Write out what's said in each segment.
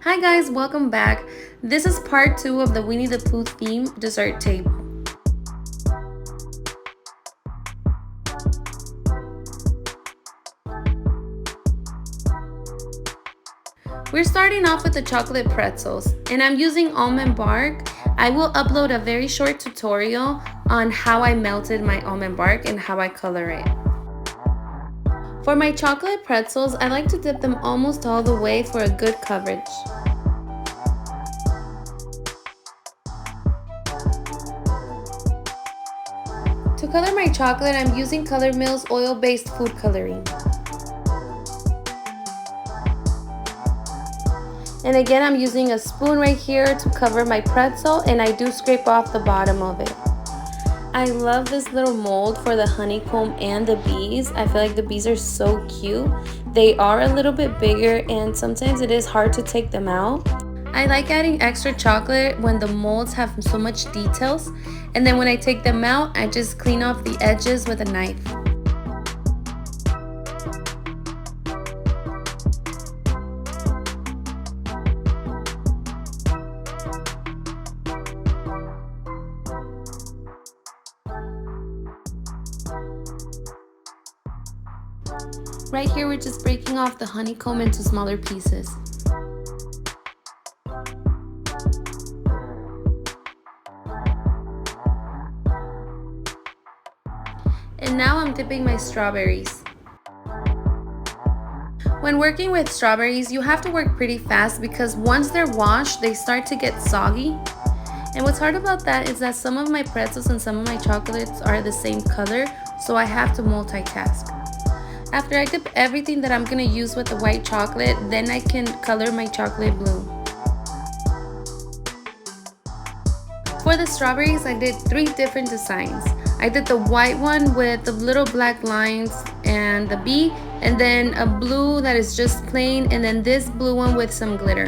Hi guys, welcome back. This is part 2 of the Winnie the Pooh theme dessert table. We're starting off with the chocolate pretzels, and I'm using almond bark. I will upload a very short tutorial on how I melted my almond bark and how I color it. For my chocolate pretzels, I like to dip them almost all the way for a good coverage. To color my chocolate, I'm using Color Mill's oil-based food coloring. And again, I'm using a spoon right here to cover my pretzel, and I do scrape off the bottom of it. I love this little mold for the honeycomb and the bees. I feel like the bees are so cute. They are a little bit bigger and sometimes it is hard to take them out. I like adding extra chocolate when the molds have so much details, and then when I take them out, I just clean off the edges with a knife. Right here, we're just breaking off the honeycomb into smaller pieces. And now I'm dipping my strawberries. When working with strawberries, you have to work pretty fast because once they're washed, they start to get soggy. And what's hard about that is that some of my pretzels and some of my chocolates are the same color, so I have to multitask. After I dip everything that I'm going to use with the white chocolate, then I can color my chocolate blue. For the strawberries, I did 3 different designs. I did the white one with the little black lines and the bee, and then a blue that is just plain, and then this blue one with some glitter.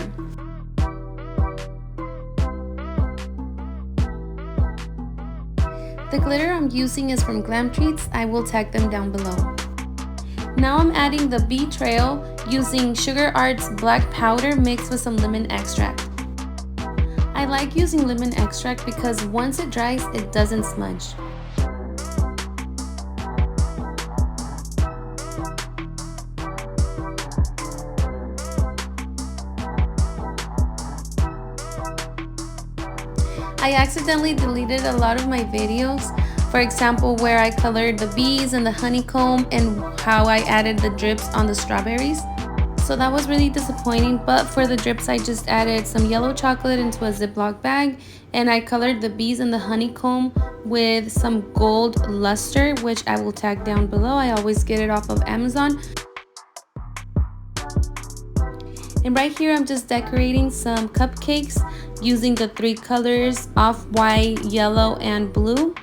The glitter I'm using is from Glam Treats. I will tag them down below. Now I'm adding the bee trail using Sugar Art's black powder mixed with some lemon extract. I like using lemon extract because once it dries, it doesn't smudge. I accidentally deleted a lot of my videos, for example where I colored the bees and the honeycomb and how I added the drips on the strawberries. So that was really disappointing, but for the drips I just added some yellow chocolate into a Ziploc bag, and I colored the bees and the honeycomb with some gold luster, which I will tag down below. I always get it off of Amazon. And right here I'm just decorating some cupcakes using the 3 colors, off-white, yellow, and blue.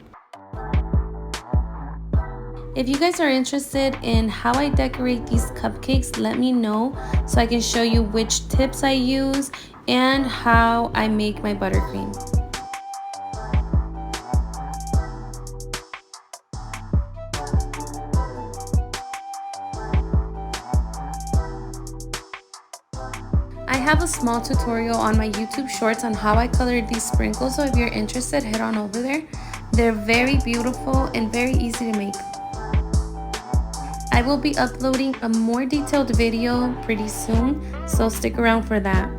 If you guys are interested in how I decorate these cupcakes, let me know so I can show you which tips I use and how I make my buttercream. I have a small tutorial on my YouTube Shorts on how I colored these sprinkles, so if you're interested, head on over there. They're very beautiful and very easy to make. I will be uploading a more detailed video pretty soon, so stick around for that.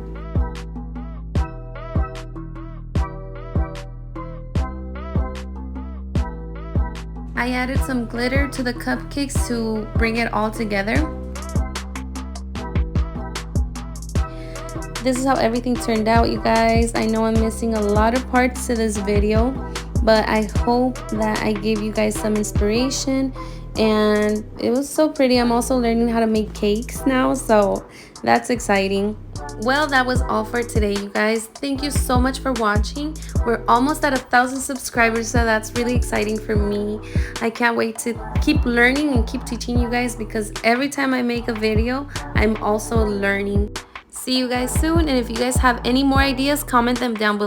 I added some glitter to the cupcakes to bring it all together. This is how everything turned out, you guys. I know I'm missing a lot of parts to this video, but I hope that I gave you guys some inspiration, and it was so pretty. I'm also learning how to make cakes now, so that's exciting. Well, that was all for today, you guys. Thank you so much for watching. We're almost at 1,000 subscribers, so that's really exciting for me. I can't wait to keep learning and keep teaching you guys, because every time I make a video, I'm also learning. See you guys soon, and if you guys have any more ideas, comment them down below.